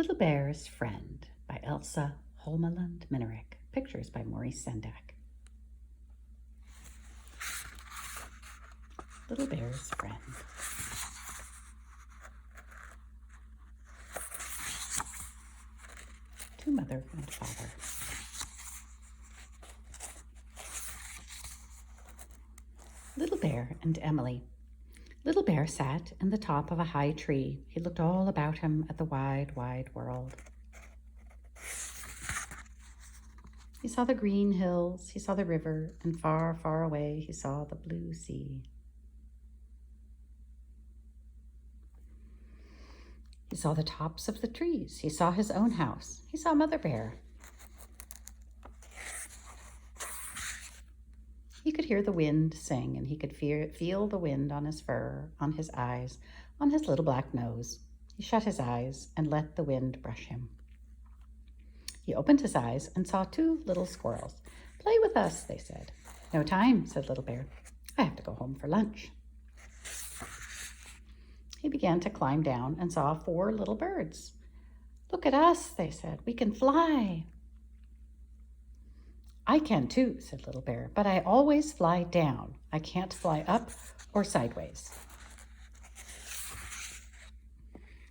Little Bear's Friend by Elsa Holmeland Minerick. Pictures by Maurice Sendak. Little Bear's Friend. To Mother and Father. Little Bear and Emily. Little Bear sat in the top of a high tree. He looked all about him at the wide, wide world. He saw the green hills, he saw the river, and far, far away he saw the blue sea. He saw the tops of the trees. He saw his own house. He saw Mother Bear. He could hear the wind sing, and he could feel the wind on his fur, on his eyes, on his little black nose. He shut his eyes and let the wind brush him. He opened his eyes and saw two little squirrels. "Play with us," they said. "No time," said Little Bear. "I have to go home for lunch." He began to climb down and saw four little birds. "Look at us," they said. "We can fly." "I can too," said Little Bear, "but I always fly down. I can't fly up or sideways."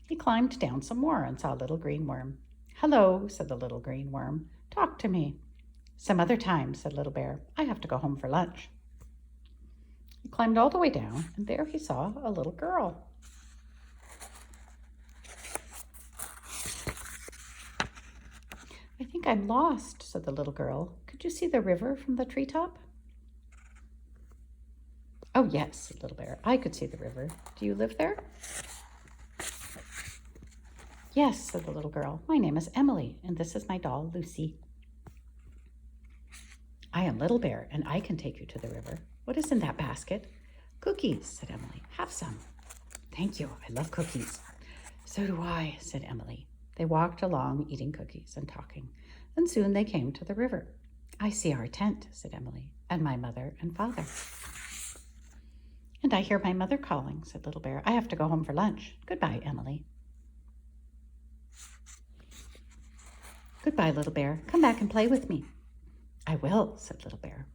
He climbed down some more and saw a little green worm. "Hello," said the little green worm. "Talk to me." "Some other time," said Little Bear. "I have to go home for lunch." He climbed all the way down, and there he saw a little girl. "I think I'm lost," said the little girl. "Could you see the river from the treetop?" "Oh, yes," said Little Bear. "I could see the river. Do you live there?" "Yes," said the little girl. "My name is Emily, and this is my doll, Lucy." "I am Little Bear, and I can take you to the river. What is in that basket?" "Cookies," said Emily. "Have some." "Thank you. I love cookies." "So do I," said Emily. They walked along, eating cookies and talking, and soon they came to the river. "I see our tent," said Emily, "and my mother and father." "And I hear my mother calling," said Little Bear. "I have to go home for lunch. Goodbye, Emily." "Goodbye, Little Bear. Come back and play with me." "I will," said Little Bear.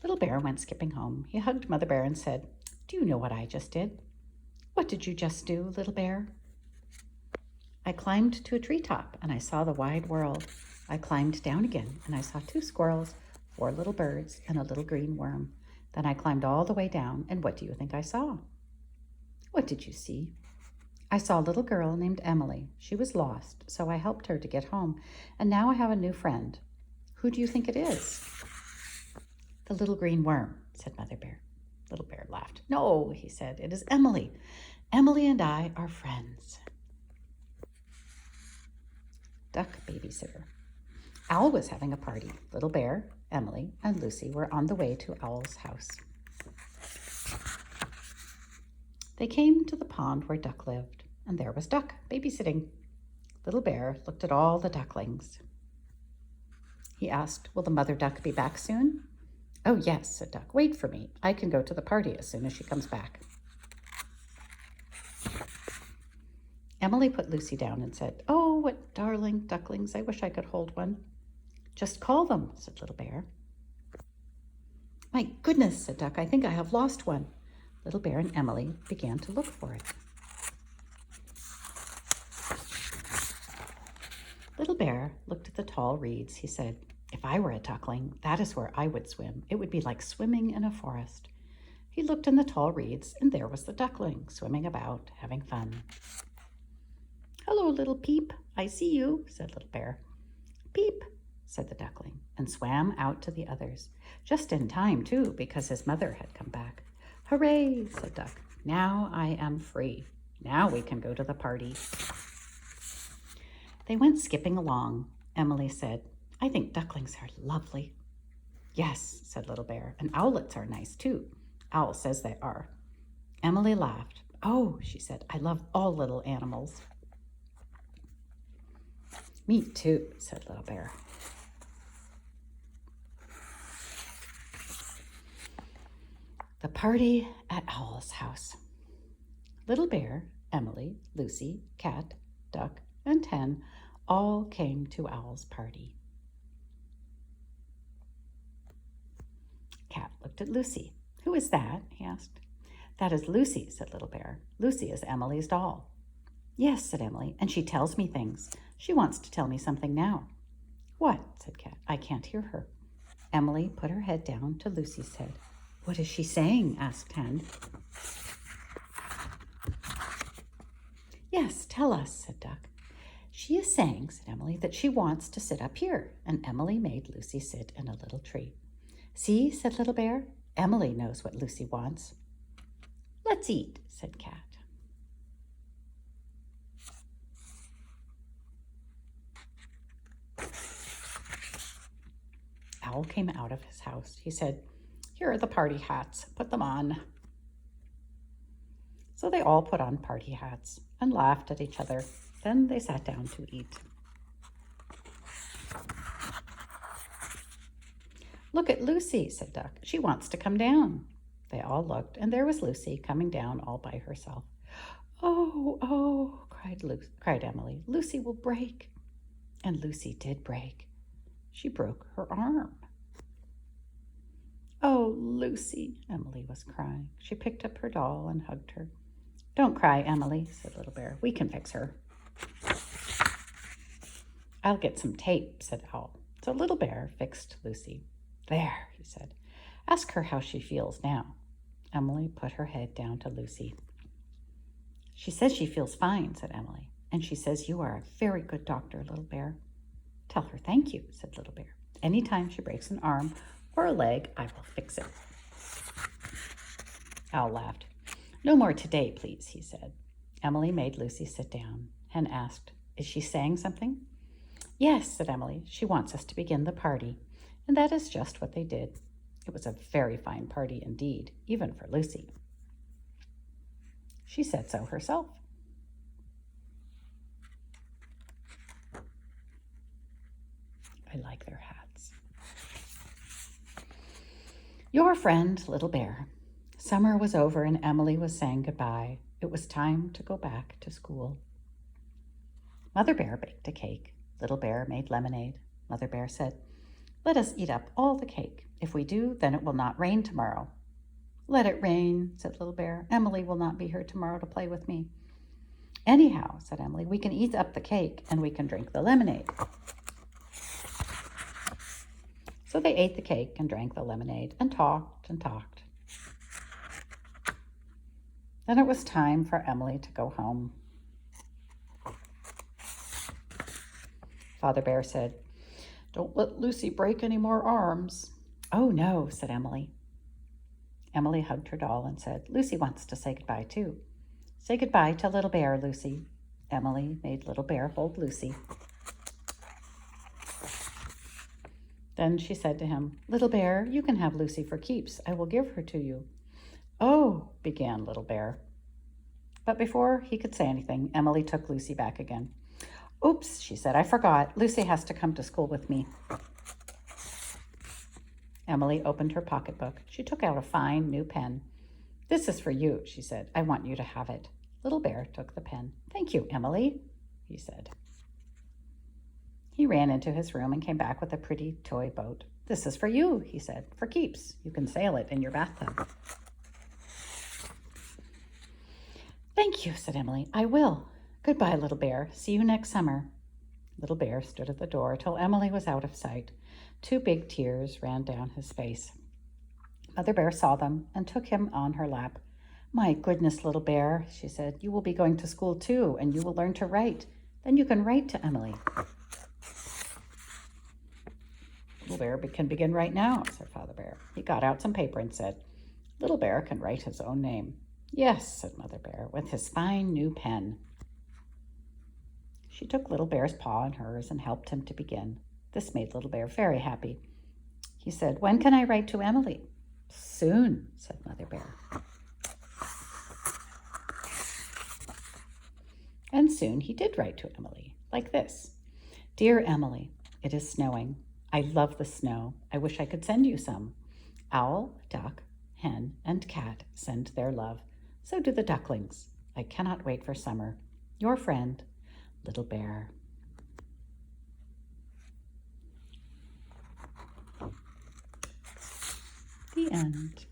Little Bear went skipping home. He hugged Mother Bear and said, "Do you know what I just did?" "What did you just do, Little Bear?" "I climbed to a treetop and I saw the wide world. I climbed down again and I saw two squirrels, four little birds, and a little green worm. Then I climbed all the way down, and what do you think I saw?" "What did you see?" "I saw a little girl named Emily. She was lost, so I helped her to get home, and now I have a new friend. Who do you think it is?" "The little green worm," said Mother Bear. Little Bear laughed. "No," he said, "it is Emily. Emily and I are friends." Duck babysitter. Owl was having a party. Little Bear, Emily, and Lucy were on the way to Owl's house. They came to the pond where Duck lived, and there was Duck babysitting. Little Bear looked at all the ducklings. He asked, "Will the mother duck be back soon?" "Oh, yes," said Duck. "Wait for me. I can go to the party as soon as she comes back." Emily put Lucy down and said, "Oh, what darling ducklings. I wish I could hold one." "Just call them," said Little Bear. "My goodness," said Duck, "I think I have lost one." Little Bear and Emily began to look for it. Little Bear looked at the tall reeds. He said, "If I were a duckling, that is where I would swim. It would be like swimming in a forest." He looked in the tall reeds, and there was the duckling, swimming about, having fun. "Hello, little Peep. I see you," said Little Bear. "Peep," said the duckling, and swam out to the others. Just in time, too, because his mother had come back. "Hooray," said Duck. "Now I am free. Now we can go to the party." They went skipping along. Emily said, "I think ducklings are lovely." "Yes," said Little Bear, "and owlets are nice, too. Owl says they are." Emily laughed. "Oh," she said, "I love all little animals." "Me too," said Little Bear. The party at Owl's house. Little Bear, Emily, Lucy, Cat, Duck, and Hen all came to Owl's party. Cat looked at Lucy. "Who is that?" he asked. "That is Lucy," said Little Bear. "Lucy is Emily's doll." "Yes," said Emily, "and she tells me things. She wants to tell me something now." "What?" said Cat. "I can't hear her." Emily put her head down to Lucy's head. "What is she saying?" asked Hen. "Yes, tell us," said Duck. "She is saying," said Emily, "that she wants to sit up here." And Emily made Lucy sit in a little tree. "See," said Little Bear, "Emily knows what Lucy wants." "Let's eat," said Cat. Owl came out of his house. He said, "Here are the party hats. Put them on." So they all put on party hats and laughed at each other. Then they sat down to eat. "Look at Lucy," said Duck. "She wants to come down." They all looked, and there was Lucy coming down all by herself. "Oh, oh," cried Emily. "Lucy will break." And Lucy did break. She broke her arm. "Oh, Lucy," Emily was crying. She picked up her doll and hugged her. "Don't cry, Emily," said Little Bear. "We can fix her." "I'll get some tape," said Owl. So Little Bear fixed Lucy. "There," he said. "Ask her how she feels now." Emily put her head down to Lucy. "She says she feels fine," said Emily. "And she says you are a very good doctor, Little Bear." "Tell her thank you," said Little Bear. "Any time she breaks an arm or a leg, I will fix it." Owl laughed. "No more today, please," he said. Emily made Lucy sit down and asked, "Is she saying something?" "Yes," said Emily. "She wants us to begin the party." And that is just what they did. It was a very fine party indeed, even for Lucy. She said so herself. I like their hats. Your friend, Little Bear. Summer was over and Emily was saying goodbye. It was time to go back to school. Mother Bear baked a cake. Little Bear made lemonade. Mother Bear said, "Let us eat up all the cake. If we do, then it will not rain tomorrow." "Let it rain," said Little Bear. "Emily will not be here tomorrow to play with me." "Anyhow," said Emily, "we can eat up the cake and we can drink the lemonade." So they ate the cake and drank the lemonade and talked and talked. Then it was time for Emily to go home. Father Bear said, "Don't let Lucy break any more arms." "Oh, no," said Emily. Emily hugged her doll and said, "Lucy wants to say goodbye, too." "Say goodbye to Little Bear, Lucy." Emily made Little Bear hold Lucy. Then she said to him, "Little Bear, you can have Lucy for keeps. I will give her to you." "Oh," began Little Bear. But before he could say anything, Emily took Lucy back again. "Oops," she said, "I forgot. Lucy has to come to school with me." Emily opened her pocketbook. She took out a fine new pen. "This is for you," she said. "I want you to have it." Little Bear took the pen. "Thank you, Emily," he said. He ran into his room and came back with a pretty toy boat. "This is for you," he said, "for keeps. You can sail it in your bathtub." "Thank you," said Emily. "I will. Goodbye, Little Bear. See you next summer." Little Bear stood at the door till Emily was out of sight. 2 big tears ran down his face. Mother Bear saw them and took him on her lap. "My goodness, Little Bear," she said, "you will be going to school too, and you will learn to write. Then you can write to Emily." "Little Bear can begin right now," said Father Bear. He got out some paper and said, "Little Bear can write his own name." "Yes," said Mother Bear, with his fine new pen. She took Little Bear's paw in hers and helped him to begin. This made Little Bear very happy. He said, "When can I write to Emily?" "Soon," said Mother Bear. And soon he did write to Emily, like this. "Dear Emily, it is snowing. I love the snow. I wish I could send you some. Owl, duck, hen, and cat send their love. So do the ducklings. I cannot wait for summer. Your friend, Little Bear. The end.